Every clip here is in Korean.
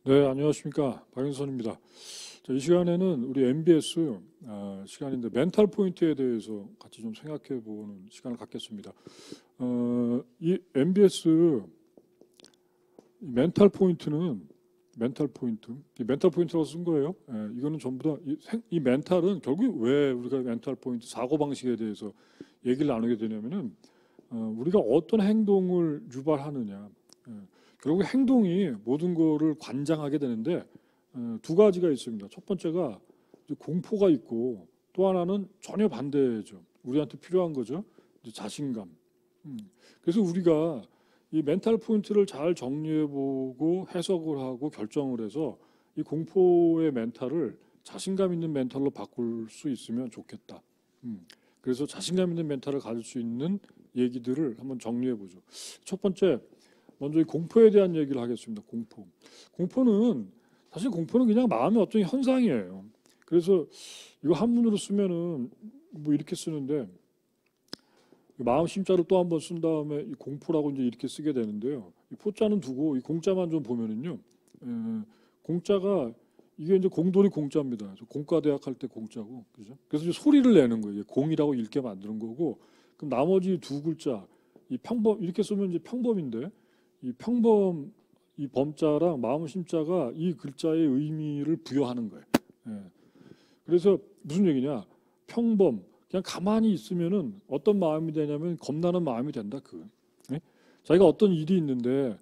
네, 안녕하십니까. 박윤선입니다. 자, 이 시간에는 우리 MBS 시간인데 멘탈 포인트에 대해서 같이 좀 생각해 보는 시간을 갖겠습니다. 이 MBS 멘탈 포인트는 이 멘탈 포인트라고 쓴 거예요. 이거는 전부 다 이 멘탈은 결국 왜 우리가 멘탈 포인트 사고 방식에 대해서 얘기를 나누게 되냐면은 우리가 어떤 행동을 유발하느냐. 결국 행동이 모든 거를 관장하게 되는데 두 가지가 있습니다. 첫 번째가 이제 공포가 있고 또 하나는 전혀 반대죠. 우리한테 필요한 거죠. 이제 자신감. 음. 그래서 우리가 이 멘탈 포인트를 잘 정리해보고 해석을 하고 결정을 해서 이 공포의 멘탈을 자신감 있는 멘탈로 바꿀 수 있으면 좋겠다. 그래서 자신감 있는 멘탈을 가질 수 있는 얘기들을 한번 정리해보죠. 첫 번째, 먼저 이 공포에 대한 얘기를 하겠습니다. 공포. 공포는 그냥 마음의 어떤 현상이에요. 그래서 이거 한문으로 쓰면은 뭐 이렇게 쓰는데 마음 심자를 또 한 번 쓴 다음에 이 공포라고 이제 이렇게 쓰게 되는데요. 이 포자는 두고 이 공자만 좀 보면은요. 공자가 이게 이제 공돌이 공자입니다. 공과대학 할 때 공자고, 그죠? 그래서 이제 소리를 내는 거예요. 공이라고 읽게 만드는 거고, 그럼 나머지 두 글자 이 평범 이렇게 쓰면 이제 평범인데 이 평범 이 범자랑 마음 심자가 이 글자의 의미를 부여하는 거예요. 예. 그래서 무슨 얘기냐? 평범 그냥 가만히 있으면은 어떤 마음이 되냐면 겁나는 마음이 된다. 예? 자기가 어떤 일이 있는데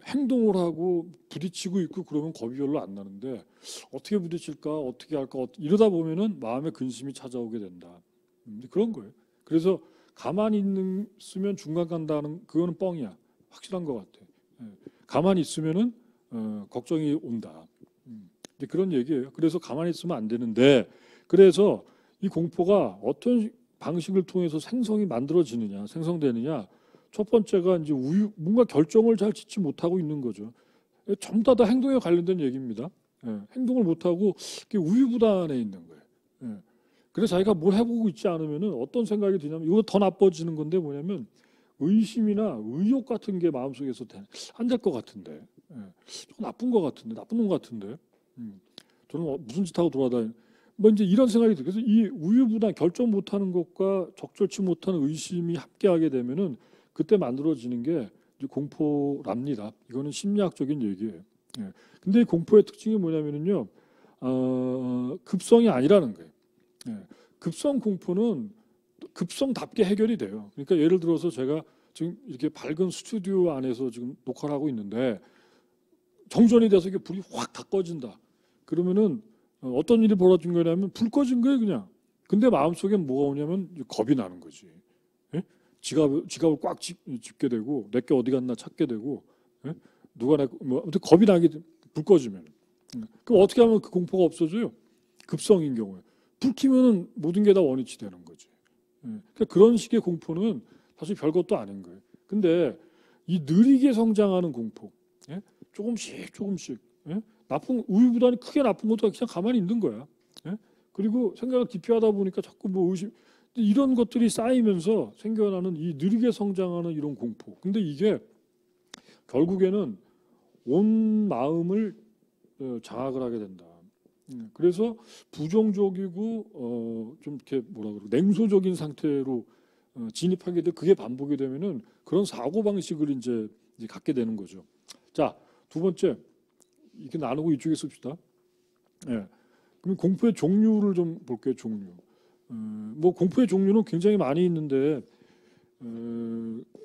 행동을 하고 부딪히고 있고 그러면 겁이 별로 안 나는데 어떻게 부딪힐까 어떻게 할까 이러다 보면은 마음의 근심이 찾아오게 된다. 그런 거예요. 그래서 가만히 있으면 중간 간다는 그거는 뻥이야. 확실한 것 같아. 예. 가만히 있으면은 걱정이 온다. 이제 그런 얘기예요. 그래서 가만히 있으면 안 되는데 그래서 이 공포가 어떤 방식을 통해서 생성되느냐. 첫 번째가 이제 뭔가 결정을 잘 짓지 못하고 있는 거죠. 전부 다 행동에 관련된 얘기입니다. 행동을 못하고 우유부단해 있는 거예요. 그래서 자기가 뭘 해보고 있지 않으면은 어떤 생각이 드냐면 이거 더 나빠지는 건데 뭐냐면 의심이나 의욕 같은 게 마음속에서 안 될 것 같은데, 좀 나쁜 것 같은데, 나쁜 놈 같은데, 저는 무슨 짓 하고 돌아다니. 뭐 이제 이런 생각이 들어요. 그래서 이 우유부단 결정 못하는 것과 적절치 못한 의심이 함께하게 되면은 그때 만들어지는 게 이제 공포랍니다. 이거는 심리학적인 얘기예요. 예. 근데 이 공포의 특징이 뭐냐면은요, 급성이 아니라는 거예요. 예. 급성 공포는 급성답게 해결이 돼요. 그러니까 예를 들어서 제가 지금 이렇게 밝은 스튜디오 안에서 지금 녹화를 하고 있는데 정전이 돼서 이게 불이 확 다 꺼진다. 그러면은 어떤 일이 벌어진 거냐면 불 꺼진 거예요 그냥. 근데 마음속에 뭐가 오냐면 겁이 나는 거지. 예? 지갑을 꽉 짚게 되고 내게 어디 갔나 찾게 되고 예? 누가 아무튼 겁이 나게 불 꺼지면. 그럼 어떻게 하면 그 공포가 없어져요? 급성인 경우에 불 켜면은 모든 게 다 원위치 되는 거지. 그러니까 그런 식의 공포는 사실 별것도 아닌 거예요. 근데 이 느리게 성장하는 공포, 예? 조금씩 나쁜 우유부단히 크게 나쁜 것도 그냥 가만히 있는 거야. 예? 그리고 생각을 깊이 하다 보니까 자꾸 뭐 의심 이런 것들이 쌓이면서 생겨나는 이 느리게 성장하는 이런 공포. 근데 이게 결국에는 온 마음을 장악을 하게 된다. 그래서 부정적이고 좀 이렇게 뭐라 그러고 냉소적인 상태로 진입하게 돼 그게 반복이 되면은 그런 사고 방식을 이제 갖게 되는 거죠. 자, 두 번째 이렇게 나누고 이쪽에 씁시다. 예. 그럼 공포의 종류를 좀 볼게요. 종류. 뭐 공포의 종류는 굉장히 많이 있는데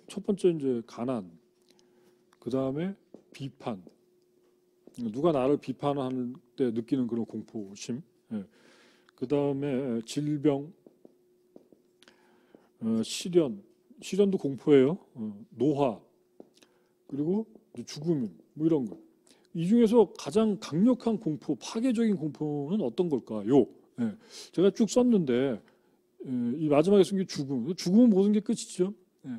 첫 번째 이제 가난, 그 다음에 비판. 누가 나를 비판하는 때 느끼는 그런 공포심. 예. 그 다음에 질병, 시련도 공포예요. 노화, 그리고 죽음, 뭐 이런 거. 이 중에서 가장 강력한 공포, 파괴적인 공포는 어떤 걸까요? 예. 제가 쭉 썼는데 이 마지막에 쓴 게 죽음. 죽음은 모든 게 끝이죠. 예.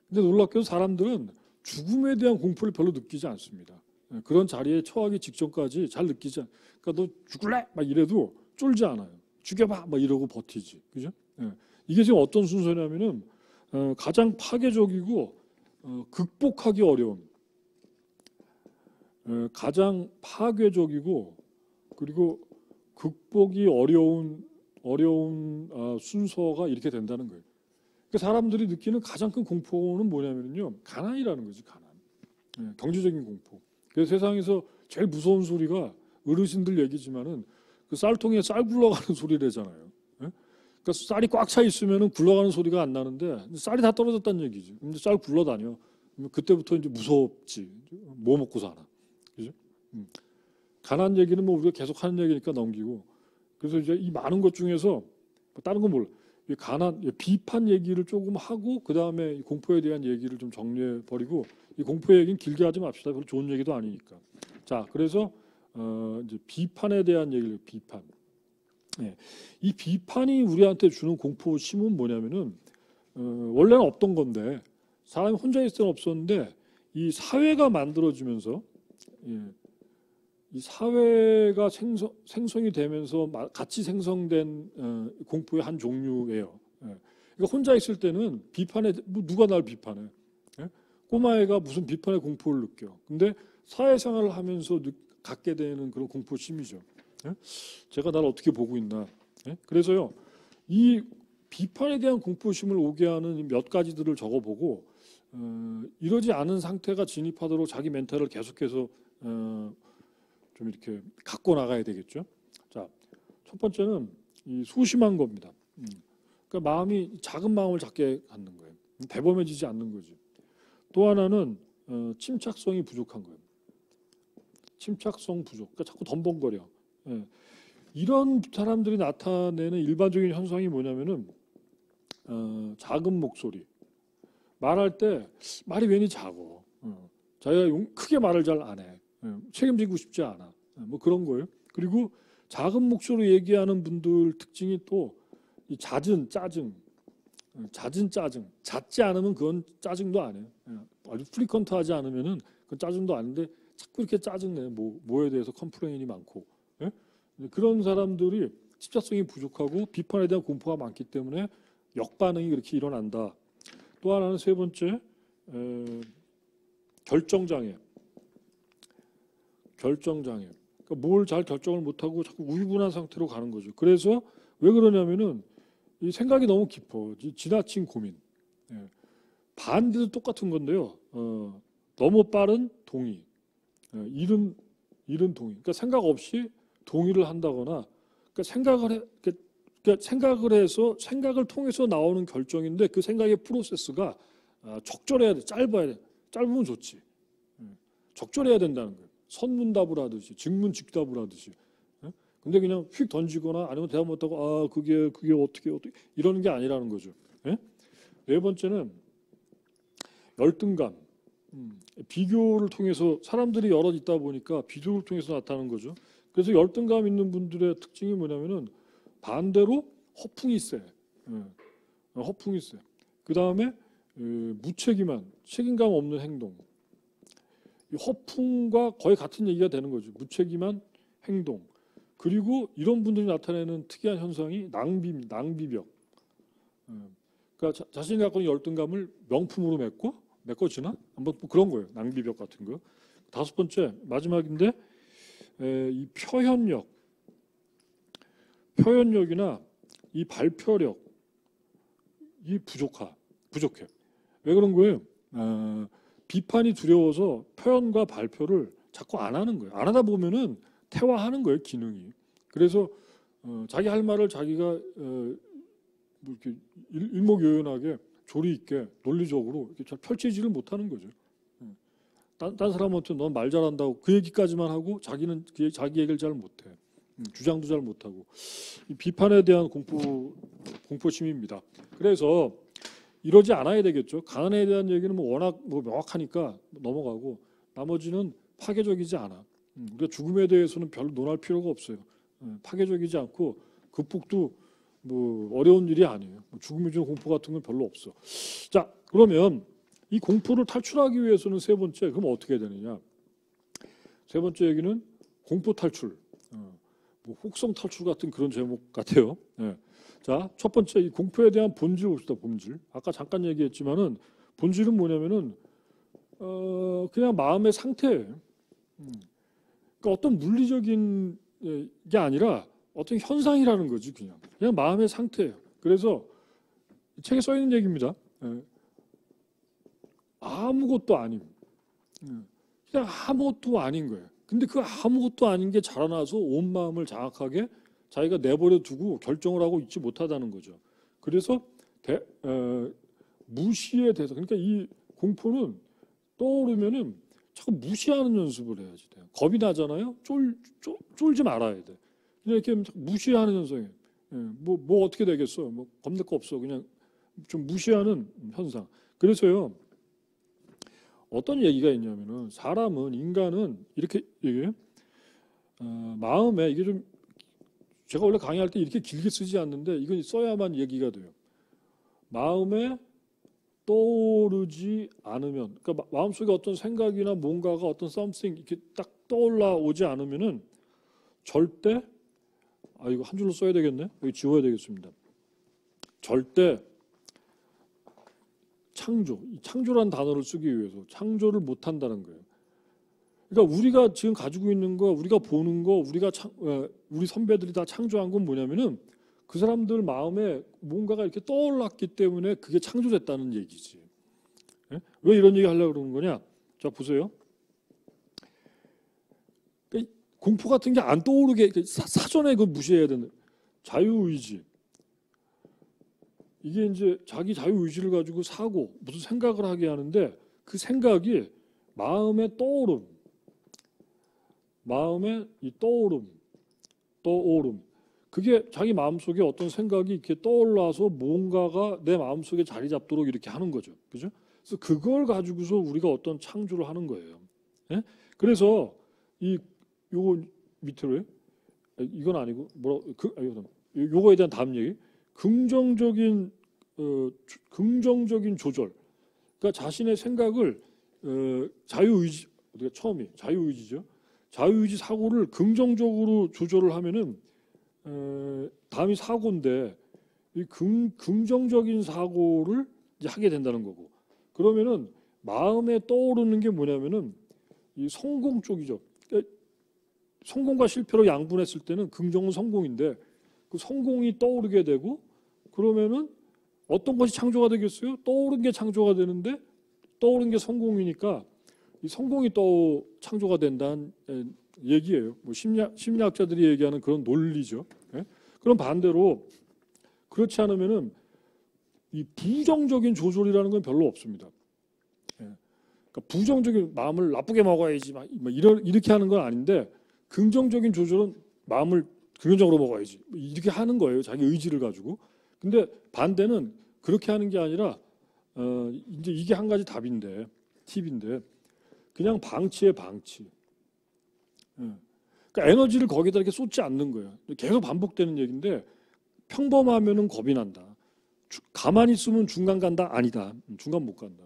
근데 놀랍게도 사람들은 죽음에 대한 공포를 별로 느끼지 않습니다. 그런 자리에 처하기 직전까지 잘 느끼지 그러니까 너 죽을래? 막 이래도 쫄지 않아요. 죽여봐! 막 이러고 버티지. 그죠? 예. 이게 지금 어떤 순서냐면은 가장 파괴적이고 극복하기 어려운 가장 파괴적이고 그리고 극복이 어려운 순서가 이렇게 된다는 거예요. 그러니까 사람들이 느끼는 가장 큰 공포는 뭐냐면요, 가난이라는 거지, 가난. 경제적인 공포. 그래서 세상에서 제일 무서운 소리가 어르신들 얘기지만은 그 쌀통에 쌀 굴러가는 소리래잖아요. 그러니까 쌀이 꽉 차 있으면은 굴러가는 소리가 안 나는데 쌀이 다 떨어졌다는 얘기지. 근데 쌀 굴러다녀. 그때부터 이제 무섭지. 뭐 먹고 사나. 그죠? 가난 얘기는 뭐 우리가 계속 하는 얘기니까 넘기고. 그래서 이제 이 많은 것 중에서 다른 건 몰라. 이 가난, 비판 얘기를 조금 하고 그 다음에 공포에 대한 얘기를 좀 정리해 버리고, 이 공포 얘기는 길게 하지 맙시다. 별로 좋은 얘기도 아니니까. 자, 그래서 이제 비판에 대한 얘기를 비판. 이 비판이 우리한테 주는 공포심은 뭐냐면은 원래는 없던 건데 사람이 혼자 있을 때는 없었는데 이 사회가 만들어지면서 이 사회가 생성이 되면서 같이 생성된 공포의 한 종류예요. 그러니까 혼자 있을 때는 비판에 누가 날 비판해? 꼬마애가 무슨 비판의 공포를 느껴? 근데 사회생활을 하면서 갖게 되는 그런 공포심이죠. 제가 나를 어떻게 보고 있나? 그래서요, 이 비판에 대한 공포심을 오게 하는 몇 가지들을 적어보고 이러지 않은 상태가 진입하도록 자기 멘탈을 계속해서 좀 이렇게 갖고 나가야 되겠죠. 자, 첫 번째는 이 소심한 겁니다. 그러니까 마음이 작은 마음을 작게 갖는 거예요. 대범해지지 않는 거지. 또 하나는 침착성이 부족한 거예요. 침착성 부족. 그러니까 자꾸 덤벙거려. 이런 사람들이 나타내는 일반적인 현상이 뭐냐면은 작은 목소리. 말할 때 말이 괜히 작어. 자기가 크게 말을 잘 안 해. 책임지고 싶지 않아. 뭐 그런 거예요. 그리고 작은 목소리로 얘기하는 분들 특징이 또 이 잦은 짜증. 잦지 않으면 그건 짜증도 아니에요. 아주 프리퀀트하지 않으면은 그건 짜증도 아닌데 자꾸 이렇게 짜증내. 뭐에 대해서 컴플레인이 많고. 그런 사람들이 집착성이 부족하고 비판에 대한 공포가 많기 때문에 역반응이 그렇게 일어난다. 또 하나는 세 번째, 결정장애. 그러니까 뭘 잘 결정을 못하고 자꾸 우유부단 상태로 가는 거죠. 그래서 왜 그러냐면은 이 생각이 너무 깊어. 지나친 고민. 반대도 똑같은 건데요. 너무 빠른 동의. 이른 동의. 그러니까 생각 없이 동의를 한다거나, 그러니까 생각을 해서 생각을 통해서 나오는 결정인데 그 생각의 프로세스가 적절해야 돼. 짧아야 돼. 짧으면 좋지. 적절해야 된다는 거예요. 선문답을 하듯이, 증문즉답을 하듯이. 근데 그냥 휙 던지거나 아니면 대답 못하고 그게 어떻게 이러는 게 아니라는 거죠. 네 번째는 열등감. 비교를 통해서 사람들이 여럿 있다 보니까 비교를 통해서 나타나는 거죠. 그래서 열등감 있는 분들의 특징이 뭐냐면은 반대로 허풍이 세. 허풍이 세. 그 다음에 무책임한, 책임감 없는 행동. 이 허풍과 거의 같은 얘기가 되는 거죠. 무책임한 행동. 그리고 이런 분들이 나타내는 특이한 현상이 낭비벽. 그러니까 자신이 갖고 있는 열등감을 명품으로 메꿔주나? 뭐 그런 거예요. 낭비벽 같은 거. 다섯 번째, 마지막인데 이 표현력이나 이 발표력 이 부족해. 왜 그런 거예요? 비판이 두려워서 표현과 발표를 자꾸 안 하는 거예요. 안 하다 보면은 태화하는 거예요, 기능이. 그래서 자기 할 말을 자기가 뭐 이렇게 일목요연하게 조리 있게 논리적으로 이렇게 잘 펼치지를 못하는 거죠. 딴 사람한테 넌 말 잘한다고 그 얘기까지만 하고 자기는 자기 얘기를 잘 못해. 주장도 잘 못하고. 이 비판에 대한 공포심입니다. 그래서 이러지 않아야 되겠죠. 가난에 대한 얘기는 뭐 워낙 명확하니까 넘어가고 나머지는 파괴적이지 않아. 우리가 죽음에 대해서는 별로 논할 필요가 없어요. 파괴적이지 않고 극복도 뭐 어려운 일이 아니에요. 죽음에 주는 공포 같은 건 별로 없어. 자, 그러면 이 공포를 탈출하기 위해서는 세 번째, 그럼 어떻게 해야 되느냐? 세 번째 얘기는 공포 탈출. 뭐 혹성 탈출 같은 그런 제목 같아요. 자, 첫 번째 이 공포에 대한 본질 봅시다. 본질. 아까 잠깐 얘기했지만은 본질은 뭐냐면은 그냥 마음의 상태예요. 그러니까 어떤 물리적인 게 아니라 어떤 현상이라는 거지. 그냥 마음의 상태예요. 그래서 책에 써 있는 얘기입니다. 아무것도 아님. 그냥 아무것도 아닌 거예요. 근데 그 아무것도 아닌 게 자라나서 온 마음을 장악하게 자기가 내버려 두고 결정을 하고 있지 못하다는 거죠. 그래서 무시의 대상. 그러니까 이 공포는 떠오르면은 자꾸 무시하는 연습을 해야지 돼요. 겁이 나잖아요. 쫄지 말아야 돼. 그냥 이렇게 무시하는 현상이에요. 뭐 어떻게 되겠어? 뭐 겁낼 거 없어. 그냥 좀 무시하는 현상. 그래서요. 어떤 얘기가 있냐면은 사람은 인간은 이렇게 얘기해요. 마음에 이게 좀 제가 원래 강의할 때 이렇게 길게 쓰지 않는데 이건 써야만 얘기가 돼요. 마음에 떠오르지 않으면, 그러니까 마음속에 어떤 생각이나 뭔가가 어떤 something 이렇게 딱 떠올라 오지 않으면은 절대 이거 한 줄로 써야 되겠네. 여기 지워야 되겠습니다. 절대 창조라는 단어를 쓰기 위해서 창조를 못 한다는 거예요. 그러니까 우리가 지금 가지고 있는 거, 우리가 보는 거, 우리 선배들이 다 창조한 건 뭐냐면은 그 사람들 마음에 뭔가가 이렇게 떠올랐기 때문에 그게 창조됐다는 얘기지. 예? 왜 이런 얘기 하려고 그러는 거냐? 자, 보세요. 그러니까 공포 같은 게 안 떠오르게 사전에 그걸 무시해야 되는 자유의지. 이게 이제 자기 자유의지를 가지고 사고 무슨 생각을 하게 하는데 그 생각이 마음의 떠오름, 마음의 이 떠오름. 그게 자기 마음속에 어떤 생각이 이렇게 떠올라서 뭔가가 내 마음속에 자리 잡도록 이렇게 하는 거죠. 그죠? 그래서 그걸 가지고서 우리가 어떤 창조를 하는 거예요. 예? 그래서 요거 밑으로요. 이건 아니고 요거에 대한 다음 얘기. 긍정적인 조절. 그러니까 자신의 생각을 자유의지, 우리가 처음이 자유의지죠. 자유의지 사고를 긍정적으로 조절을 하면은 다음이 사고인데 이 긍정적인 사고를 이제 하게 된다는 거고. 그러면은 마음에 떠오르는 게 뭐냐면은 이 성공 쪽이죠. 그러니까 성공과 실패로 양분했을 때는 긍정은 성공인데 그 성공이 떠오르게 되고 그러면은 어떤 것이 창조가 되겠어요? 떠오른 게 창조가 되는데 떠오른 게 성공이니까 이 성공이 또 창조가 된다는 얘기예요. 뭐 심리학자들이 얘기하는 그런 논리죠. 예? 그럼 반대로 그렇지 않으면은 이 부정적인 조절이라는 건 별로 없습니다. 예. 그러니까 부정적인 마음을 나쁘게 먹어야지 막 이렇게 하는 건 아닌데 긍정적인 조절은 마음을 긍정적으로 먹어야지 이렇게 하는 거예요. 자기 의지를 가지고. 근데 반대는 그렇게 하는 게 아니라 이제 이게 한 가지 답인데 팁인데 그냥 방치에 방치. 그러니까 에너지를 거기다 이렇게 쏟지 않는 거예요. 계속 반복되는 얘기인데 평범하면은 겁이 난다. 가만히 있으면 중간 간다? 아니다. 중간 못 간다.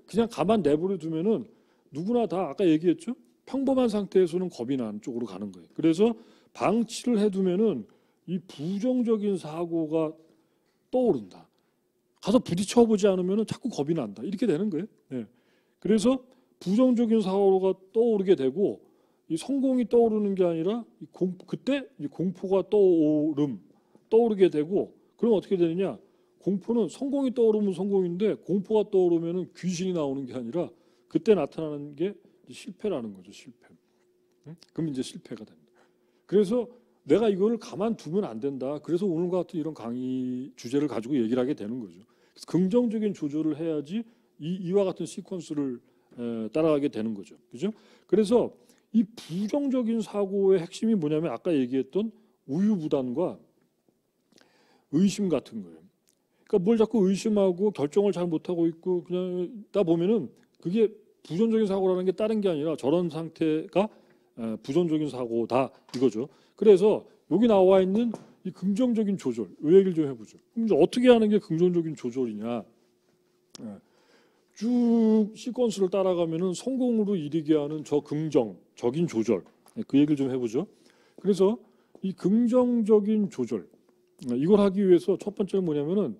그냥 가만 내버려 두면은 누구나 다 아까 얘기했죠. 평범한 상태에서는 겁이 나는 쪽으로 가는 거예요. 그래서 방치를 해두면은 이 부정적인 사고가 떠오른다. 가서 부딪혀 보지 않으면은 자꾸 겁이 난다. 이렇게 되는 거예요. 네. 그래서 부정적인 사고가 떠오르게 되고 이 성공이 떠오르는 게 아니라 그때 이 공포가 떠오르게 되고 그럼 어떻게 되느냐? 공포는 성공이 떠오르면 성공인데 공포가 떠오르면은 귀신이 나오는 게 아니라 그때 나타나는 게 실패라는 거죠. 실패. 그럼 이제 실패가 됩니다. 그래서 내가 이거를 가만두면 안 된다. 그래서 오늘과 같은 이런 강의 주제를 가지고 얘기를 하게 되는 거죠. 그래서 긍정적인 조절을 해야지 이와 같은 시퀀스를 따라가게 되는 거죠. 그죠? 그래서 이 부정적인 사고의 핵심이 뭐냐면 아까 얘기했던 우유부단과 의심 같은 거예요. 그러니까 뭘 자꾸 의심하고 결정을 잘 못하고 있고 그냥 다 보면은 그게 부정적인 사고라는 게 다른 게 아니라 저런 상태가 부정적인 사고다 이거죠. 그래서 여기 나와 있는 이 긍정적인 조절 이 얘기를 좀 해보죠. 그럼 이제 어떻게 하는 게 긍정적인 조절이냐? 쭉 시퀀스를 따라가면은 성공으로 이르게 하는 저 긍정적인 조절 그 얘기를 좀 해보죠. 그래서 이 긍정적인 조절 이걸 하기 위해서 첫 번째는 뭐냐면은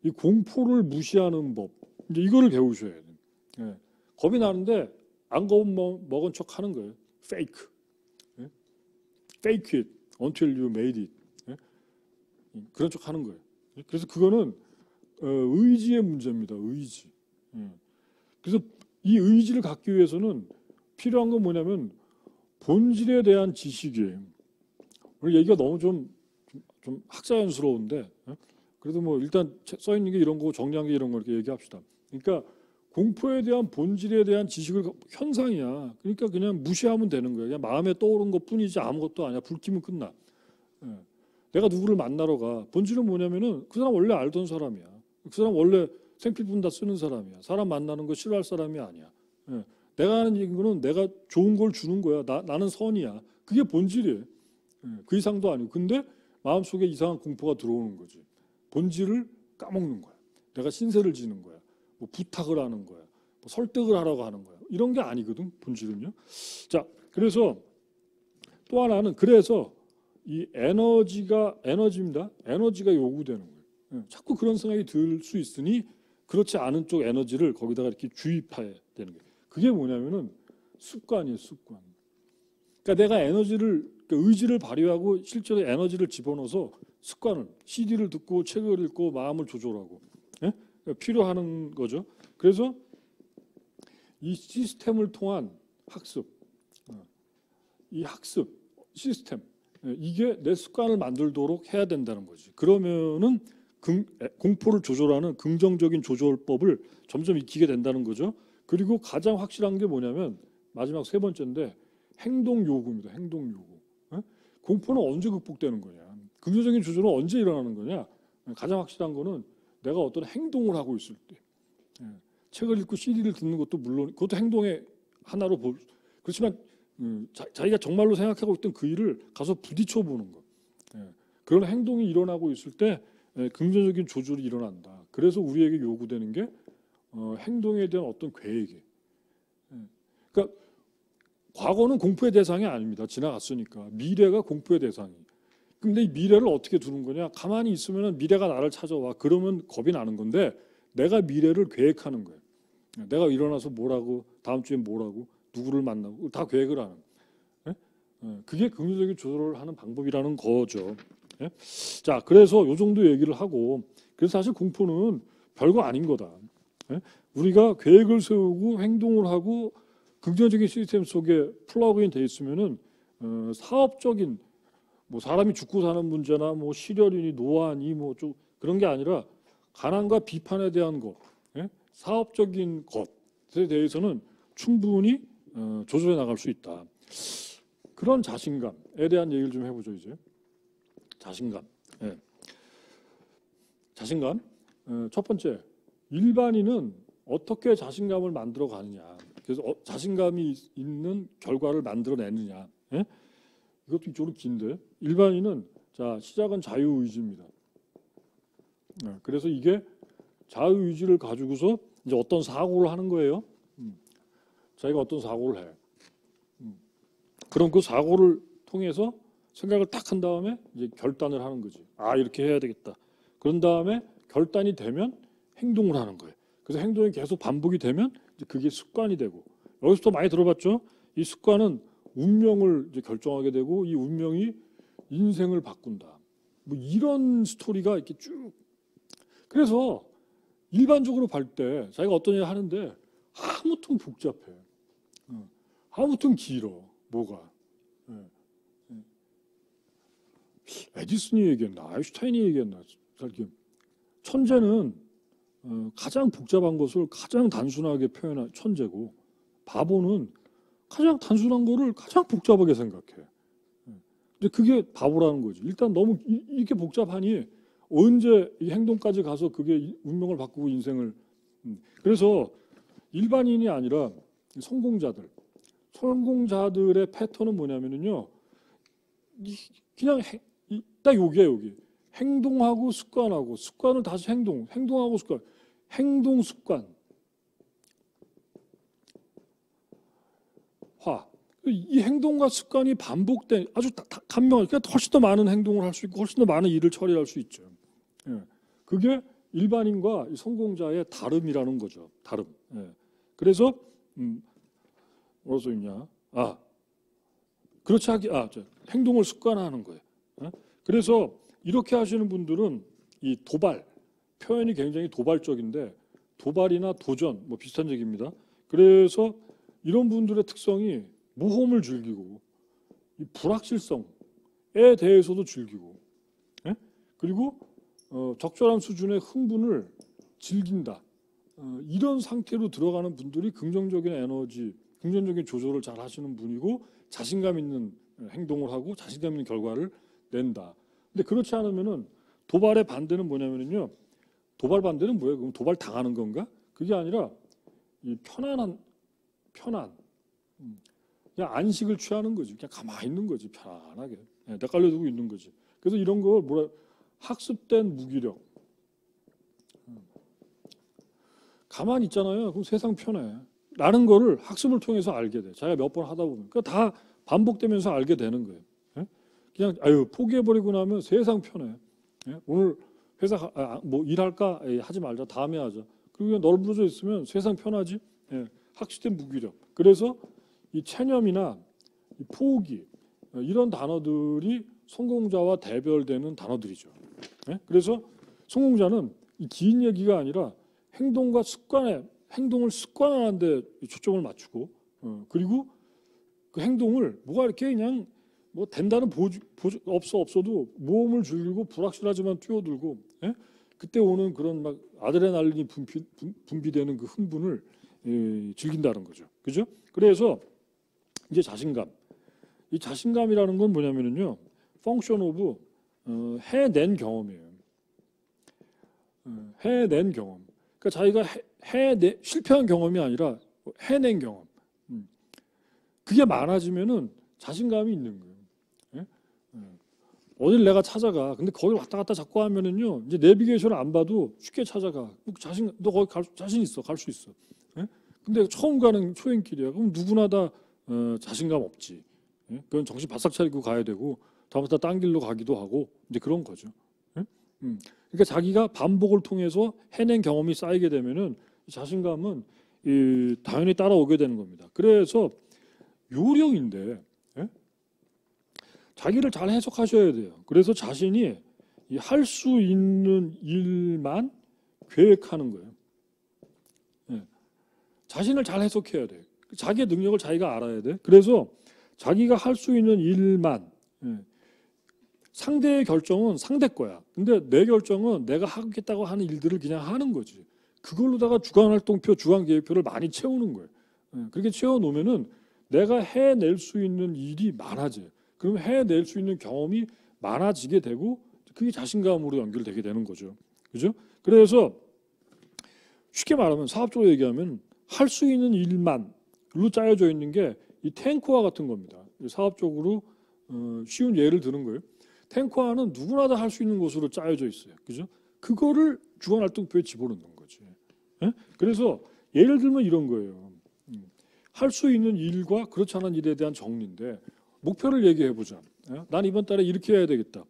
이 공포를 무시하는 법 이제 이거를 배우셔야 돼요. 겁이 나는데 안 겁 먹은 척 하는 거예요. fake, 예? fake it until you made it. 예? 그런 척 하는 거예요. 그래서 그거는 의지의 문제입니다. 의지. 예. 그래서 이 의지를 갖기 위해서는 필요한 건 뭐냐면 본질에 대한 지식이에요. 오늘 얘기가 너무 좀 학자연스러운데, 예? 그래도 뭐 일단 써 있는 게 이런 거고 정리한 게 이런 거 이렇게 얘기합시다. 그러니까 공포에 대한 본질에 대한 지식을 현상이야. 그러니까 그냥 무시하면 되는 거야. 그냥 마음에 떠오른 것뿐이지 아무것도 아니야. 불 켜면 끝나. 예. 내가 누구를 만나러 가. 본질은 뭐냐면은 그 사람 원래 알던 사람이야. 그 사람 원래 생필품 다 쓰는 사람이야. 사람 만나는 거 싫어할 사람이 아니야. 예. 내가 하는 얘기는 내가 좋은 걸 주는 거야. 나는 선이야. 그게 본질이에요. 예. 그 이상도 아니고. 근데 마음속에 이상한 공포가 들어오는 거지. 본질을 까먹는 거야. 내가 신세를 지는 거야. 뭐 부탁을 하는 거야. 뭐 설득을 하라고 하는 거야. 이런 게 아니거든. 본질은요. 자, 그래서 또 하나는 그래서 이 에너지입니다. 에너지가 요구되는 거예요. 자꾸 그런 생각이 들 수 있으니 그렇지 않은 쪽 에너지를 거기다가 이렇게 주입해야 되는 거예요. 그게 뭐냐면은 습관이에요, 습관. 그러니까 내가 의지를 발휘하고 실제로 에너지를 집어넣어서 습관을, CD를 듣고 책을 읽고 마음을 조절하고, 예? 그러니까 필요하는 거죠. 그래서 이 시스템을 통한 학습, 이 학습 시스템, 이게 내 습관을 만들도록 해야 된다는 거지. 그러면은 공포를 조절하는 긍정적인 조절법을 점점 익히게 된다는 거죠. 그리고 가장 확실한 게 뭐냐면 마지막 세 번째인데 행동 요구입니다. 행동 요구. 공포는 언제 극복되는 거냐? 긍정적인 조절은 언제 일어나는 거냐? 가장 확실한 거는 내가 어떤 행동을 하고 있을 때. 책을 읽고 CD를 듣는 것도 물론 그것도 행동의 하나로 그렇지만 자기가 정말로 생각하고 있던 그 일을 가서 부딪혀 보는 것. 그런 행동이 일어나고 있을 때 긍정적인 조절이 일어난다. 그래서 우리에게 요구되는 게 행동에 대한 어떤 계획이. 그러니까 과거는 공포의 대상이 아닙니다. 지나갔으니까. 미래가 공포의 대상이. 근데 이 미래를 어떻게 두는 거냐? 가만히 있으면 미래가 나를 찾아와. 그러면 겁이 나는 건데 내가 미래를 계획하는 거예요. 내가 일어나서 뭘 하고 다음 주에 뭘 하고 누구를 만나고 다 계획을 하는. 그게 긍정적인 조절을 하는 방법이라는 거죠. 자, 그래서 요 정도 얘기를 하고 그래서 사실 공포는 별거 아닌 거다. 우리가 계획을 세우고 행동을 하고 긍정적인 시스템 속에 플러그인 돼 있으면은 사업적인 뭐 사람이 죽고 사는 문제나 뭐 실혈이니 노안이 뭐 좀 그런 게 아니라 가난과 비판에 대한 것, 사업적인 것에 대해서는 충분히 조절해 나갈 수 있다. 그런 자신감에 대한 얘기를 좀 해보죠 이제. 자신감. 자신감. 첫 번째, 일반인은 어떻게 자신감을 만들어 가느냐. 그래서 자신감이 있는 결과를 만들어내느냐. 이것도 이쪽으로 긴데 일반인은 자 시작은 자유의지입니다. 그래서 이게 자유의지를 가지고서 이제 어떤 사고를 하는 거예요. 자기가 어떤 사고를 해. 그럼 그 사고를 통해서 생각을 딱 한 다음에 이제 결단을 하는 거지. 아 이렇게 해야 되겠다. 그런 다음에 결단이 되면 행동을 하는 거예요. 그래서 행동이 계속 반복이 되면 이제 그게 습관이 되고 여기서부터 많이 들어봤죠. 이 습관은 운명을 이제 결정하게 되고 이 운명이 인생을 바꾼다. 뭐 이런 스토리가 이렇게 쭉. 그래서 일반적으로 볼 때 자기가 어떤 일 하는데 아무튼 복잡해. 아무튼 길어. 뭐가. 에디슨이 얘기했나 아인슈타인이 얘기했나. 천재는 가장 복잡한 것을 가장 단순하게 표현한 천재고 바보는 가장 단순한 거를 가장 복잡하게 생각해. 근데 그게 바보라는 거지. 일단 너무 이렇게 복잡하니 언제 이 행동까지 가서 그게 운명을 바꾸고 인생을. 그래서 일반인이 아니라 성공자들의 패턴은 뭐냐면요. 그냥 딱 여기야 여기. 행동하고 습관하고 습관을 다시 행동하고 습관. 행동 습관. 이 행동과 습관이 반복된 아주 간명하게 그러니까 훨씬 더 많은 행동을 할 수 있고 훨씬 더 많은 일을 처리할 수 있죠. 그게 일반인과 성공자의 다름이라는 거죠. 다름. 그래서 뭐라 써 있냐? 그렇지 행동을 습관화하는 거예요. 그래서 이렇게 하시는 분들은 이 도발 표현이 굉장히 도발적인데 도발이나 도전 뭐 비슷한 얘기입니다. 그래서 이런 분들의 특성이 모험을 즐기고 이 불확실성에 대해서도 즐기고 그리고 적절한 수준의 흥분을 즐긴다. 이런 상태로 들어가는 분들이 긍정적인 에너지, 긍정적인 조절을 잘 하시는 분이고 자신감 있는 행동을 하고 자신감 있는 결과를 낸다. 근데 그렇지 않으면은 도발의 반대는 뭐냐면요. 도발 반대는 뭐예요? 그럼 도발 당하는 건가? 그게 아니라 이 편안, 그냥 안식을 취하는 거지. 그냥 가만히 있는 거지. 편안하게. 내깔려두고 있는 거지. 그래서 이런 걸 학습된 무기력. 가만히 있잖아요. 그럼 세상 편해. 라는 거를 학습을 통해서 알게 돼. 자기가 몇 번 하다 보면. 그러니까 다 반복되면서 알게 되는 거예요. 그냥 포기해버리고 나면 세상 편해. 오늘 회사 뭐 일할까? 하지 말자. 다음에 하자. 그리고 그냥 널브러져 있으면 세상 편하지. 학습된 무기력. 그래서 이 체념이나 이 포기 이런 단어들이 성공자와 대별되는 단어들이죠. 그래서 성공자는 이 긴 얘기가 아니라 행동과 행동을 습관화하는 데 초점을 맞추고 그리고 그 행동을 뭐가 이렇게 그냥 뭐 된다는 없어도 모험을 즐기고 불확실하지만 뛰어들고 그때 오는 그런 막 아드레날린이 분비되는 그 흥분을 즐긴다는 거죠. 그죠? 그래서 이제 자신감. 이 자신감이라는 건 뭐냐면요. 펑션 오브 해낸 경험이에요. 해낸 경험. 그러니까 자기가 실패한 경험이 아니라 해낸 경험. 그게 많아지면은 자신감이 있는 거예요. 어딜 내가 찾아가. 근데 거기 왔다 갔다 자꾸 하면은요. 이제 내비게이션을 안 봐도 쉽게 찾아가. 너 거기 자신 있어. 갈 수 있어. 근데 처음 가는 초행길이야. 그럼 누구나 다 자신감 없지. 그건 정신 바싹 차리고 가야 되고 다음부터 딴 길로 가기도 하고 이제 그런 거죠. 그러니까 자기가 반복을 통해서 해낸 경험이 쌓이게 되면은 자신감은 당연히 따라오게 되는 겁니다. 그래서 요령인데 자기를 잘 해석하셔야 돼요. 그래서 자신이 할 수 있는 일만 계획하는 거예요. 자신을 잘 해석해야 돼. 자기의 능력을 자기가 알아야 돼. 그래서 자기가 할 수 있는 일만 상대의 결정은 상대 거야. 근데 내 결정은 내가 하겠다고 하는 일들을 그냥 하는 거지. 그걸로다가 주간활동표, 주간계획표를 많이 채우는 거예요. 그렇게 채워놓으면은 내가 해낼 수 있는 일이 많아져요. 그럼 해낼 수 있는 경험이 많아지게 되고 그게 자신감으로 연결되게 되는 거죠. 그죠? 그래서 쉽게 말하면 사업적으로 얘기하면 할 수 있는 일만로 짜여져 있는 게 이 탱크화 같은 겁니다. 사업적으로 쉬운 예를 드는 거예요. 탱크화는 누구나 다 할 수 있는 것으로 짜여져 있어요. 그죠? 그거를 주간활동표에 집어넣는 거지. 그래서 예를 들면 이런 거예요. 할 수 있는 일과 그렇지 않은 일에 대한 정리인데 목표를 얘기해 보자. 난 이번 달에 이렇게 해야 되겠다.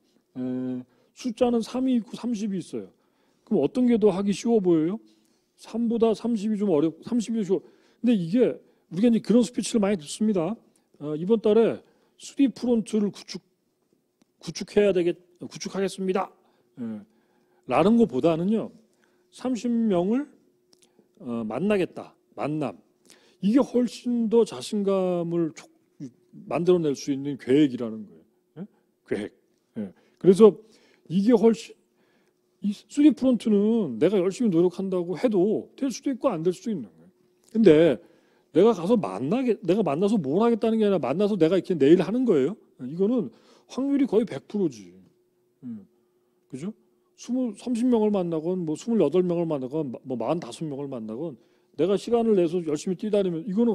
숫자는 3이 있고 30이 있어요. 그럼 어떤 게 더 하기 쉬워 보여요? 3보다 30이 좀 30이 쉬워. 근데 이게 우리가 이제 그런 스피치를 많이 듣습니다. 이번 달에 3프론트를 구축하겠습니다. 라는 것보다는요. 30명을 만나겠다. 만남. 이게 훨씬 더 자신감을 만들어낼 수 있는 계획이라는 거예요. 계획. 그래서 이게 훨씬 이 3프론트는 내가 열심히 노력한다고 해도 될 수도 있고 안 될 수도 있는 거예요. 근데 내가 만나서 뭘 하겠다는 게 아니라 만나서 내가 이렇게 내일 하는 거예요. 이거는 확률이 거의 100%지. 그죠? 30명을 만나건 뭐 28명을 만나건 뭐 45명을 만나건 내가 시간을 내서 열심히 뛰다니면 이거는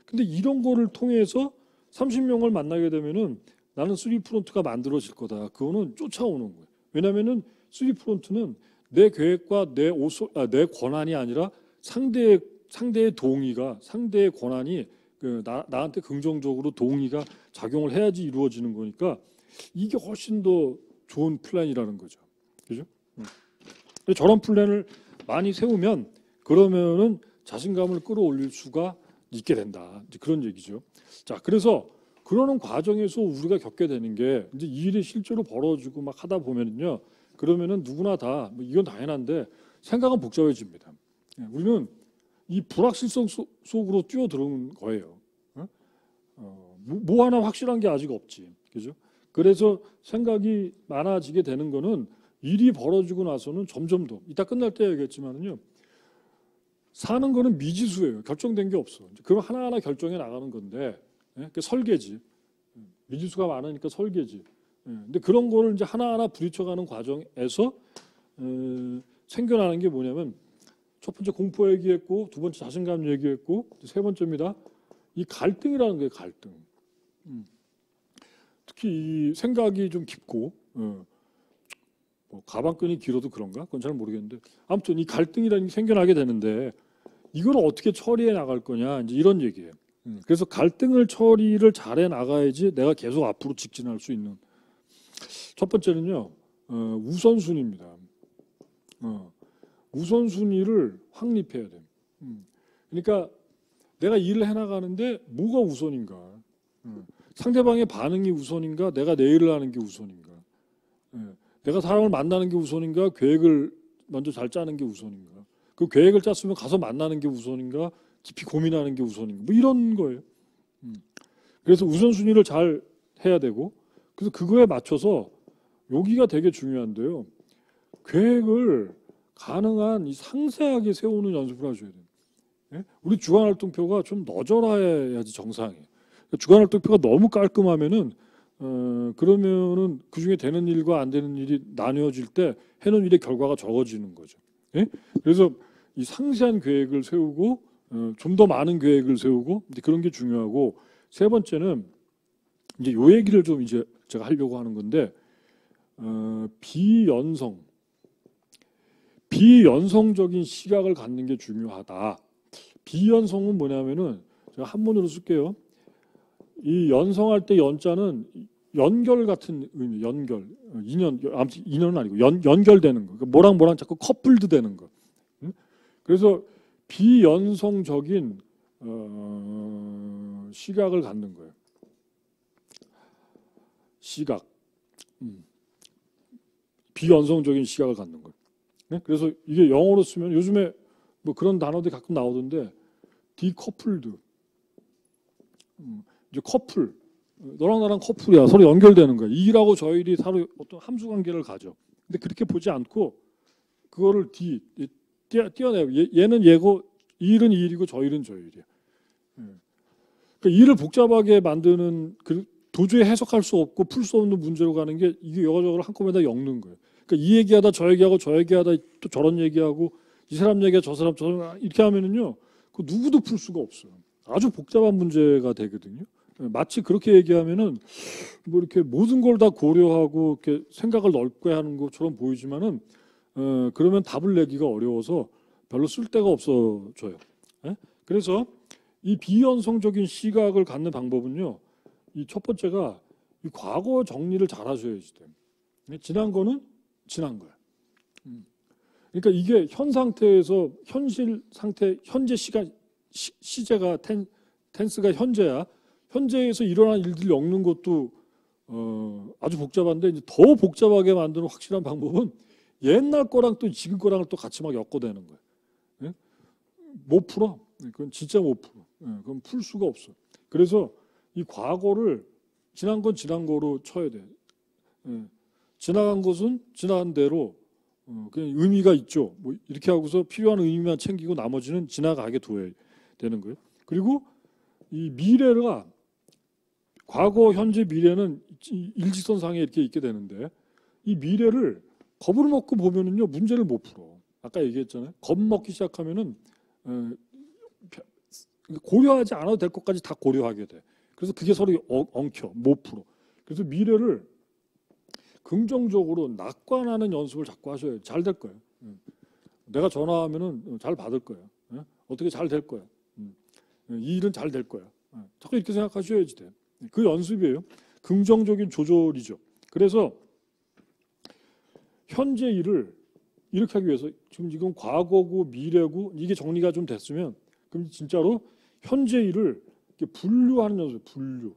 근데 이런 거를 통해서 30명을 만나게 되면은 나는 3프론트가 만들어질 거다. 그거는 쫓아오는 거예요. 왜냐면은 3프론트는 내 계획과 내 권한이 아니라 상대의 동의가 상대의 권한이 나한테 긍정적으로 동의가 작용을 해야지 이루어지는 거니까 이게 훨씬 더 좋은 플랜이라는 거죠. 그죠? 저런 플랜을 많이 세우면 그러면은 자신감을 끌어올릴 수가 있게 된다. 이제 그런 얘기죠. 자, 그래서 그러는 과정에서 우리가 겪게 되는 게 이제 이 일이 실제로 벌어지고 막 하다 보면은요. 그러면은 누구나 다 뭐 이건 당연한데 생각은 복잡해집니다. 우리는 이 불확실성 속으로 뛰어드는 거예요. 뭐 하나 확실한 게 아직 없지, 그죠? 그래서 생각이 많아지게 되는 거는 일이 벌어지고 나서는 점점 더 이따 끝날 때 얘기했지만은요. 사는 거는 미지수예요. 결정된 게 없어. 그럼 하나하나 결정해 나가는 건데, 그 설계지. 미지수가 많으니까 설계지. 근데 그런 거를 이제 하나하나 부딪혀가는 과정에서 생겨나는 게 뭐냐면 첫 번째 공포 얘기했고, 두 번째 자신감 얘기했고, 세 번째입니다. 이 갈등이라는 거예요. 갈등. 특히 이 생각이 좀 깊고, 뭐 가방끈이 길어도 그런가? 그건 잘 모르겠는데 아무튼 이 갈등이라는 게 생겨나게 되는데 이걸 어떻게 처리해 나갈 거냐 이제 이런 얘기예요. 그래서 갈등을 처리를 잘해 나가야지 내가 계속 앞으로 직진할 수 있는. 첫 번째는요 우선순위입니다. 우선순위를 확립해야 돼. 그러니까 내가 일을 해 나가는데 뭐가 우선인가? 상대방의 반응이 우선인가? 내가 내 일을 하는 게 우선인가? 내가 사람을 만나는 게 우선인가? 계획을 먼저 잘 짜는 게 우선인가? 그 계획을 짰으면 가서 만나는 게 우선인가? 깊이 고민하는 게 우선인가? 뭐 이런 거예요. 그래서 우선순위를 잘 해야 되고 그래서 그거에 맞춰서 여기가 되게 중요한데요. 계획을 가능한 상세하게 세우는 연습을 하셔야 돼요. 우리 주간활동표가 좀 너절해야지 정상이에요. 주간활동표가 너무 깔끔하면은 그러면은 그 중에 되는 일과 안 되는 일이 나뉘어질 때 해놓은 일의 결과가 적어지는 거죠. 예? 그래서 이 상세한 계획을 세우고 좀 더 많은 계획을 세우고 이제 그런 게 중요하고 세 번째는 이제 요 얘기를 좀 이제 제가 하려고 하는 건데 비연성적인 시각을 갖는 게 중요하다. 비연성은 뭐냐면은 제가 한문으로 쓸게요. 이 연성할 때 연자는 연결 같은 의미, 연결, 인연, 아무튼 인연은 아니고 연결되는 거. 뭐랑 자꾸 커플드 되는 거. 그래서 비연성적인 시각을 갖는 거예요. 시각, 비연성적인 시각을 갖는 거예요. 그래서 이게 영어로 쓰면 요즘에 뭐 그런 단어들이 가끔 나오던데 디커플드. 이제 커플, 너랑 나랑 커플이야. 서로 연결되는 거야. 이 일하고 저 일이 서로 어떤 함수 관계를 가져. 근데 그렇게 보지 않고 그거를 띄어내고 얘는 얘고 이 일은 이 일이고 저 일은 저 일이야. 그러니까 일을 복잡하게 만드는 도저히 해석할 수 없고 풀 수 없는 문제로 가는 게 이게 여가저걸 한꺼번에 다 엮는 거예요. 그러니까 이 얘기하다 저 얘기하고 저 얘기하다 또 저런 얘기하고 이 사람 얘기하고 저 사람 이렇게 하면은요, 그 누구도 풀 수가 없어요. 아주 복잡한 문제가 되거든요. 마치 그렇게 얘기하면은 뭐 이렇게 모든 걸 다 고려하고 이렇게 생각을 넓게 하는 것처럼 보이지만은 그러면 답을 내기가 어려워서 별로 쓸데가 없어져요. 그래서 이 비연성적인 시각을 갖는 방법은요. 이 첫 번째가 이 과거 정리를 잘 하셔야지 돼요. 지난 거는 지난 거야. 그러니까 이게 현 상태에서 현실 상태, 현재 시간, 시제가 텐스가 현재야. 현재에서 일어난 일들을 엮는 것도 아주 복잡한데 이제 더 복잡하게 만드는 확실한 방법은 옛날 거랑 또 지금 거랑 또 같이 막 엮어대는 거예요. 예? 못 풀어. 그건 진짜 못 풀어. 예, 그건 풀 수가 없어. 그래서 이 과거를 지난 건 지난 거로 쳐야 돼. 예. 지나간 것은 지나간 대로 그냥 의미가 있죠. 뭐 이렇게 하고서 필요한 의미만 챙기고 나머지는 지나가게 둬야 되는 거예요. 그리고 이 미래가 과거, 현재, 미래는 일직선상에 이렇게 있게 되는데 이 미래를 겁을 먹고 보면은요 문제를 못 풀어. 아까 얘기했잖아요. 겁 먹기 시작하면은 고려하지 않아도 될 것까지 다 고려하게 돼. 그래서 그게 서로 엉켜 못 풀어. 그래서 미래를 긍정적으로 낙관하는 연습을 자꾸 하셔야 잘 될 거예요. 내가 전화하면은 잘 받을 거예요. 어떻게 잘 될 거야. 이 일은 잘 될 거야. 자꾸 이렇게 생각하셔야지 돼. 그 연습이에요. 긍정적인 조절이죠. 그래서 현재 일을 이렇게 하기 위해서 지금 이건 과거고 미래고 이게 정리가 좀 됐으면 그럼 진짜로 현재 일을 이렇게 분류하는 연습, 분류.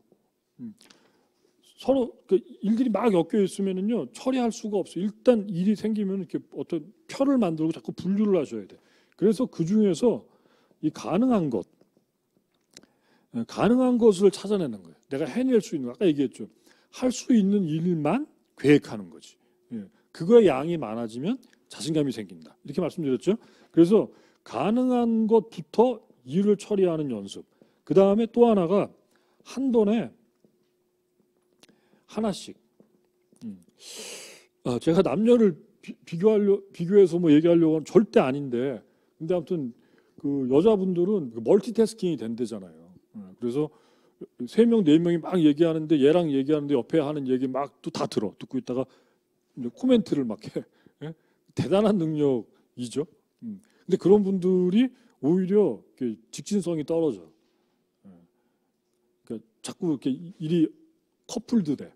서로 그 일들이 막 엮여 있으면은요 처리할 수가 없어요. 일단 일이 생기면 이렇게 어떤 표를 만들고 자꾸 분류를 하셔야 돼. 그래서 그 중에서 이 가능한 것을 찾아내는 거예요. 내가 해낼 수 있는 거. 아까 얘기했죠. 할 수 있는 일만 계획하는 거지. 그거의 양이 많아지면 자신감이 생긴다. 이렇게 말씀드렸죠. 그래서 가능한 것부터 일을 처리하는 연습. 그 다음에 또 하나가 한 번에 하나씩. 제가 남녀를 비교해서 뭐 얘기하려고 하면 절대 아닌데, 근데 아무튼 그 여자분들은 멀티태스킹이 된대잖아요. 그래서 3명, 4명이 막 얘기하는데 얘랑 얘기하는데 옆에 하는 얘기 막 또 다 듣고 있다가 이제 코멘트를 막 해. 예? 대단한 능력이죠. 근데 그런 분들이 오히려 직진성이 떨어져. 그러니까 자꾸 이렇게 일이 커플드 돼.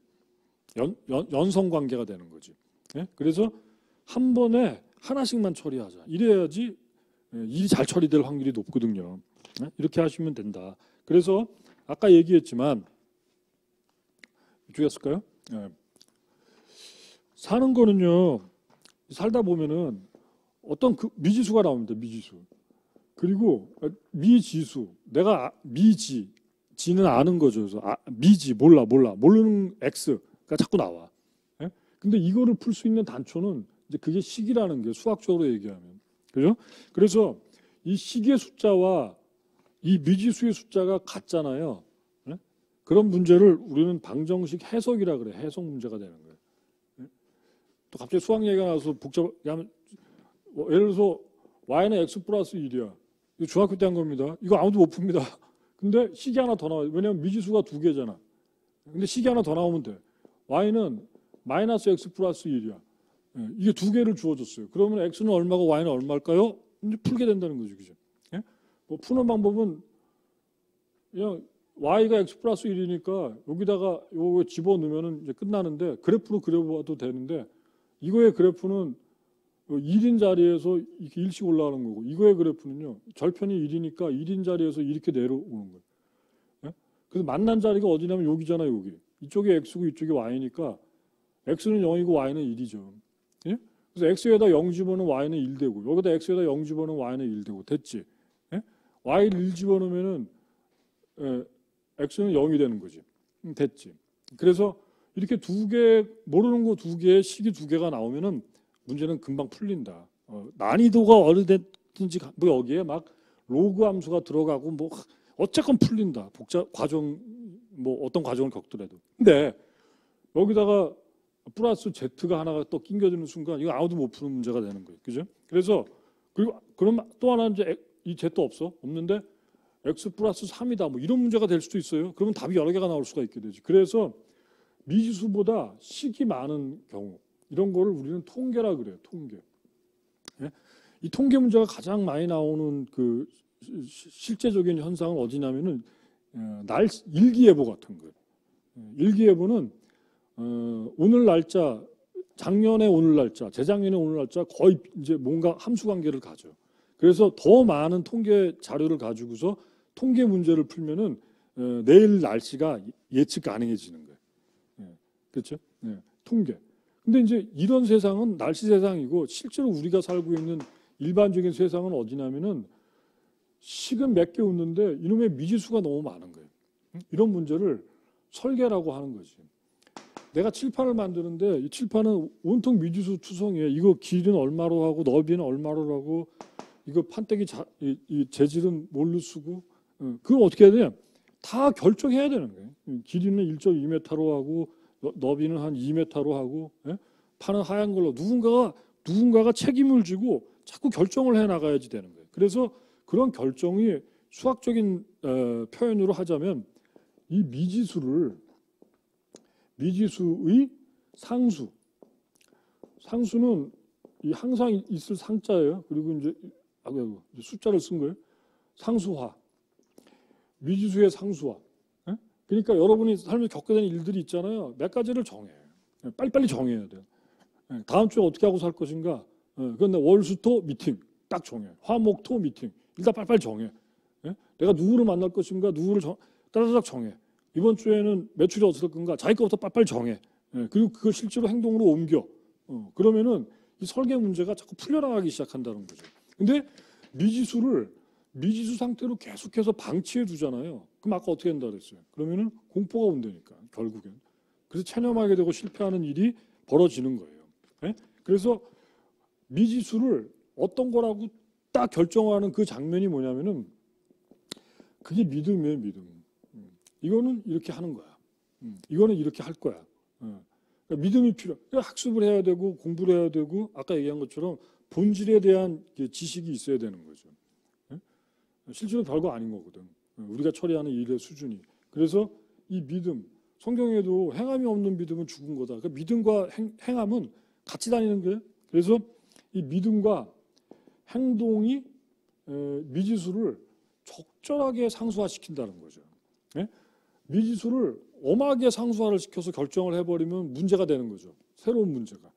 연성 관계가 되는 거지. 예? 그래서 한 번에 하나씩만 처리하자. 이래야지 일이 잘 처리될 확률이 높거든요. 예? 이렇게 하시면 된다. 그래서 아까 얘기했지만 이쪽에 쓸까요? 예. 사는 거는요. 살다 보면은 어떤 그 미지수가 나옵니다. 미지수. 그리고 미지수. 내가 지는 아는 거죠. 그래서 미지 모르는 x가 자꾸 나와. 예? 근데 이거를 풀 수 있는 단초는 이제 그게 식이라는 게 수학적으로 얘기하면. 그죠? 그래서 이 식의 숫자와 이 미지수의 숫자가 같잖아요. 예? 그런 문제를 우리는 방정식 해석이라 그래. 해석 문제가 되는 거예요. 예? 또 갑자기 수학 얘기가 나와서 복잡하면 예를 들어서 y는 x 플러스 1이야. 이거 중학교 때 한 겁니다. 이거 아무도 못 풉니다. 근데 식이 하나 더 나와요. 왜냐하면 미지수가 2개잖아. 근데 식이 하나 더 나오면 돼. y는 마이너스 x 플러스 1이야. 예, 이게 2개를 주어졌어요. 그러면 x는 얼마고 y는 얼마일까요? 이제 풀게 된다는 거죠. 그죠? 예? 뭐 푸는 방법은 그냥 y가 x 플러스 1이니까 여기다가 요거 집어넣으면 이제 끝나는데 그래프로 그려봐도 되는데 이거의 그래프는 1인 자리에서 이렇게 1씩 올라가는 거고 이거의 그래프는요. 절편이 1이니까 1인 자리에서 이렇게 내려오는 거예요. 예? 그래서 만난 자리가 어디냐면 여기잖아요. 여기. 이쪽이 x고 이쪽이 y니까 x는 0이고 y는 1이죠. 예? 그래서 x에다 0 집어넣으면 y는 1 되고 여기다 x에다 0 집어넣으면 y는 1 되고 됐지. 예? y를 1 집어넣으면은 x는 0이 되는 거지. 됐지. 그래서 이렇게 모르는 거 2개에 식이 2개가 나오면은 문제는 금방 풀린다. 난이도가 어느 됐든지 뭐 여기에 막 로그 함수가 들어가고 뭐 어쨌건 풀린다. 복잡 과정 뭐 어떤 과정을 겪더라도. 근데 여기다가 플러스 z가 하나가 또 낑겨드는 순간 이거 아무도 못 푸는 문제가 되는 거예요. 그죠? 그래서 그럼 또 하나 이제 이 z 없는데 x 플러스 3이다. 뭐 이런 문제가 될 수도 있어요. 그러면 답이 여러 개가 나올 수가 있게 되지. 그래서 미지수보다 식이 많은 경우 이런 거를 우리는 통계라 그래요. 통계. 예? 이 통계 문제가 가장 많이 나오는 그 실제적인 현상은 어디냐면은 일기예보 같은 거예요. 일기예보는 오늘 날짜, 작년에 오늘 날짜, 재작년에 오늘 날짜 거의 이제 뭔가 함수 관계를 가져. 그래서 더 많은 통계 자료를 가지고서 통계 문제를 풀면은 내일 날씨가 예측 가능해지는 거예요. 그렇죠? 통계. 근데 이제 이런 세상은 날씨 세상이고 실제로 우리가 살고 있는 일반적인 세상은 어디냐면은 식은 몇 개 웃는데 이놈의 미지수가 너무 많은 거예요. 이런 문제를 설계라고 하는 거지. 내가 칠판을 만드는데 이 칠판은 온통 미지수 추성이에요. 이거 길이는 얼마로 하고 너비는 얼마로 하고 이거 판때기 이 재질은 뭘로 쓰고 그걸 어떻게 해야 되냐? 다 결정해야 되는 거예요. 길이는 1.2m로 하고 너비는 한 2m로 하고 판은 하얀 걸로 누군가가 책임을 지고 자꾸 결정을 해 나가야지 되는 거예요. 그래서 그런 결정이 수학적인 표현으로 하자면 이 미지수의 상수는 이 항상 있을 상자예요. 그리고 이제 숫자를 쓴 거예요. 상수화. 미지수의 상수화. 그러니까 여러분이 삶에 겪게 되는 일들이 있잖아요. 몇 가지를 정해요. 빨리빨리 정해야 돼요. 다음 주에 어떻게 하고 살 것인가. 그런데 월수토 미팅 딱 정해. 화목토 미팅 일단 빨리빨리 정해. 내가 누구를 만날 것인가 누구를 따다닥 정해. 이번 주에는 매출이 어떻게 될 건가? 자기 것부터 빨리빨리 정해. 그리고 그걸 실제로 행동으로 옮겨. 그러면은 이 설계 문제가 자꾸 풀려나가기 시작한다는 거죠. 근데 미지수 상태로 계속해서 방치해 두잖아요. 그럼 아까 어떻게 된다 그랬어요? 그러면은 공포가 온다니까, 결국엔. 그래서 체념하게 되고 실패하는 일이 벌어지는 거예요. 그래서 미지수를 어떤 거라고 딱 결정하는 그 장면이 뭐냐면은 그게 믿음이에요, 믿음. 이거는 이렇게 하는 거야. 이거는 이렇게 할 거야. 그러니까 믿음이 필요. 그러니까 학습을 해야 되고 공부를 해야 되고 아까 얘기한 것처럼 본질에 대한 지식이 있어야 되는 거죠. 실제로 별거 아닌 거거든. 우리가 처리하는 일의 수준이. 그래서 이 믿음, 성경에도 행함이 없는 믿음은 죽은 거다. 그러니까 믿음과 행함은 같이 다니는 거예요. 그래서 이 믿음과 행동이 미지수를 적절하게 상수화시킨다는 거죠. 미지수를 엄하게 상수화를 시켜서 결정을 해버리면 문제가 되는 거죠. 새로운 문제가.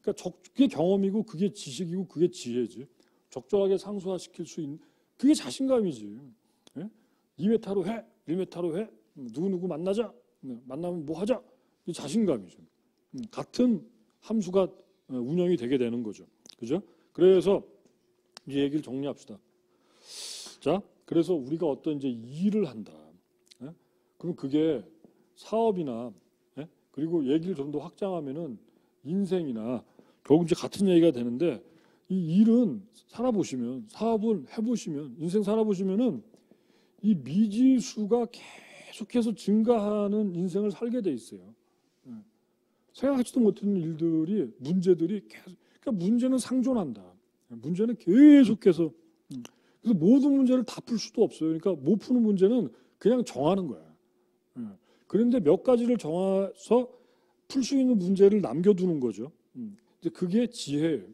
그러니까 그게 경험이고 그게 지식이고 그게 지혜지. 적절하게 상수화시킬 수 있는 그게 자신감이지. 2m로 해, 1m로 해, 누구 만나자, 만나면 뭐 하자. 이게 자신감이죠. 같은 함수가 운영이 되게 되는 거죠. 그죠? 그래서 이제 얘기를 정리합시다. 자, 그래서 우리가 어떤 이제 일을 한다. 그럼 그게 사업이나 그리고 얘기를 좀 더 확장하면은 인생이나 결국 이제 같은 얘기가 되는데 이 일은 살아보시면 사업을 해보시면 인생 살아보시면은 이 미지수가 계속해서 증가하는 인생을 살게 돼 있어요. 생각하지도 못했는 일들이 문제들이 계속 그러니까 문제는 상존한다. 문제는 계속해서 그래서 모든 문제를 다 풀 수도 없어요. 그러니까 못 푸는 문제는 그냥 정하는 거야. 그런데 몇 가지를 정해서 풀 수 있는 문제를 남겨두는 거죠. 이제 그게 지혜예요.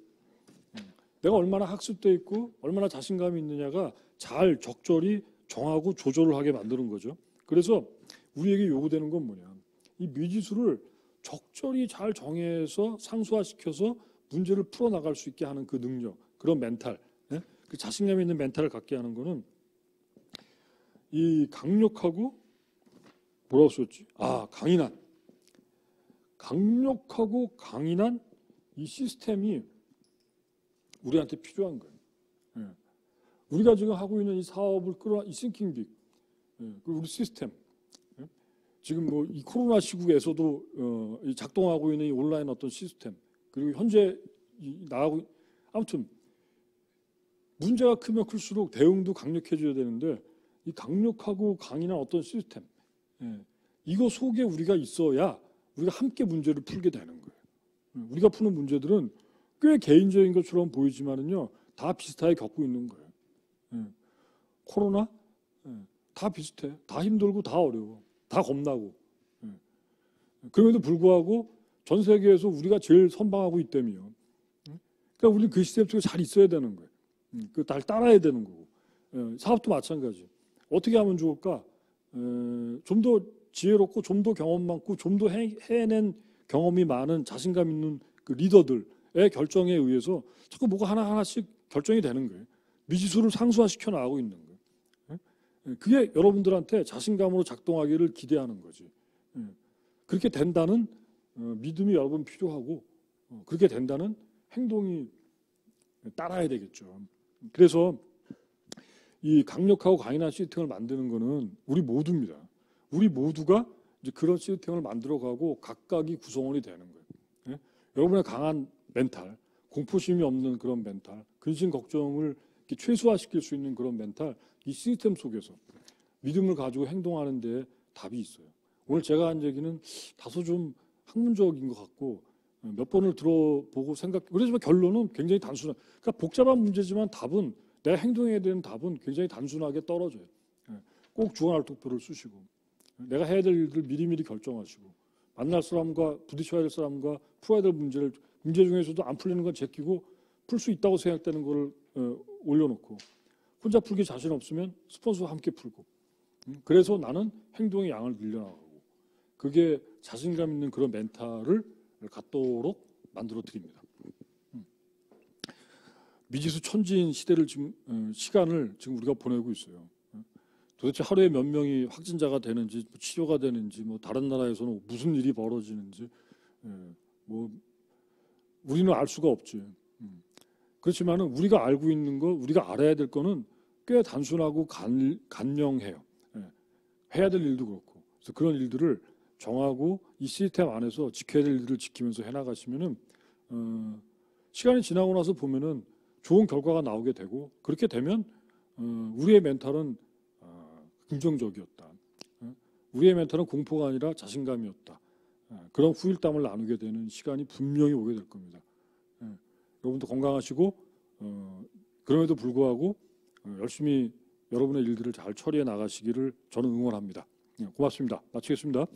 내가 얼마나 학습돼 있고 얼마나 자신감이 있느냐가 잘 적절히 정하고 조절을 하게 만드는 거죠. 그래서 우리에게 요구되는 건 뭐냐? 이 미지수를 적절히 잘 정해서 상수화시켜서 문제를 풀어나갈 수 있게 하는 그 능력, 그런 멘탈, 그 자신감 있는 멘탈을 갖게 하는 거는 이 강력하고 뭐라고 썼지? 강력하고 강인한 이 시스템이 우리한테 필요한 거예요. 우리가 지금 하고 있는 이 사업을 끌어이 싱킹 빅, 그리고 우리 시스템, 지금 뭐 이 코로나 시국에서도 작동하고 있는 이 온라인 어떤 시스템, 그리고 현재 나가고 아무튼 문제가 크면 클수록 대응도 강력해져야 되는데 이 강력하고 강인한 어떤 시스템, 이거 속에 우리가 있어야 우리가 함께 문제를 풀게 되는 거예요. 우리가 푸는 문제들은 꽤 개인적인 것처럼 보이지만은요 다 비슷하게 겪고 있는 거예요. 코로나 다 비슷해, 다 힘들고 다 어려워, 다 겁나고. 그럼에도 불구하고 전 세계에서 우리가 제일 선방하고 있다며. 그러니까 우리는 그 시스템 속에 잘 있어야 되는 거예요. 그 잘 따라야 되는 거고. 사업도 마찬가지. 어떻게 하면 좋을까? 좀 더 지혜롭고 좀 더 경험 많고 좀 더 해낸 경험이 많은 자신감 있는 그 리더들의 결정에 의해서 자꾸 뭐가 하나하나씩 결정이 되는 거예요. 미지수를 상수화시켜 나가고 있는 거예요. 그게 여러분들한테 자신감으로 작동하기를 기대하는 거지. 그렇게 된다는 믿음이 여러분 필요하고 그렇게 된다는 행동이 따라야 되겠죠. 그래서 이 강력하고 강인한 시스템을 만드는 거는 우리 모두입니다. 우리 모두가 이제 그런 시스템을 만들어가고 각각이 구성원이 되는 거예요. 여러분의 강한 멘탈, 공포심이 없는 그런 멘탈, 근심 걱정을 이렇게 최소화시킬 수 있는 그런 멘탈, 이 시스템 속에서 믿음을 가지고 행동하는 데 답이 있어요. 오늘 제가 한 얘기는 다소 좀 학문적인 것 같고 몇 번을 들어보고 그렇지만 결론은 굉장히 단순한. 그러니까 복잡한 문제지만 답은 내가 행동해야 되는 답은 굉장히 단순하게 떨어져요. 꼭 주간 투표를 쓰시고 내가 해야 될 일들 미리미리 결정하시고 만날 사람과 부딪혀야 될 사람과 풀어야 될 문제 중에서도 안 풀리는 건 제끼고 풀 수 있다고 생각되는 거를 올려놓고 혼자 풀기 자신 없으면 스폰서와 함께 풀고 그래서 나는 행동의 양을 늘려나가고 그게 자신감 있는 그런 멘탈을 갖도록 만들어 드립니다. 미지수 천지인 시대를 지금 시간을 지금 우리가 보내고 있어요. 도대체 하루에 몇 명이 확진자가 되는지, 치료가 되는지, 뭐 다른 나라에서는 무슨 일이 벌어지는지, 뭐 우리는 알 수가 없지. 그렇지만은 우리가 알고 있는 거, 우리가 알아야 될 거는 꽤 단순하고 간명해요. 해야 될 일도 그렇고. 그래서 그런 일들을 정하고 이 시스템 안에서 지켜야 될 일들을 지키면서 해나가시면은 시간이 지나고 나서 보면은 좋은 결과가 나오게 되고, 그렇게 되면 우리의 멘탈은 긍정적이었다. 우리의 멘탈은 공포가 아니라 자신감이었다. 그런 후일담을 나누게 되는 시간이 분명히 오게 될 겁니다. 여러분도 건강하시고 그럼에도 불구하고 열심히 여러분의 일들을 잘 처리해 나가시기를 저는 응원합니다. 고맙습니다. 마치겠습니다.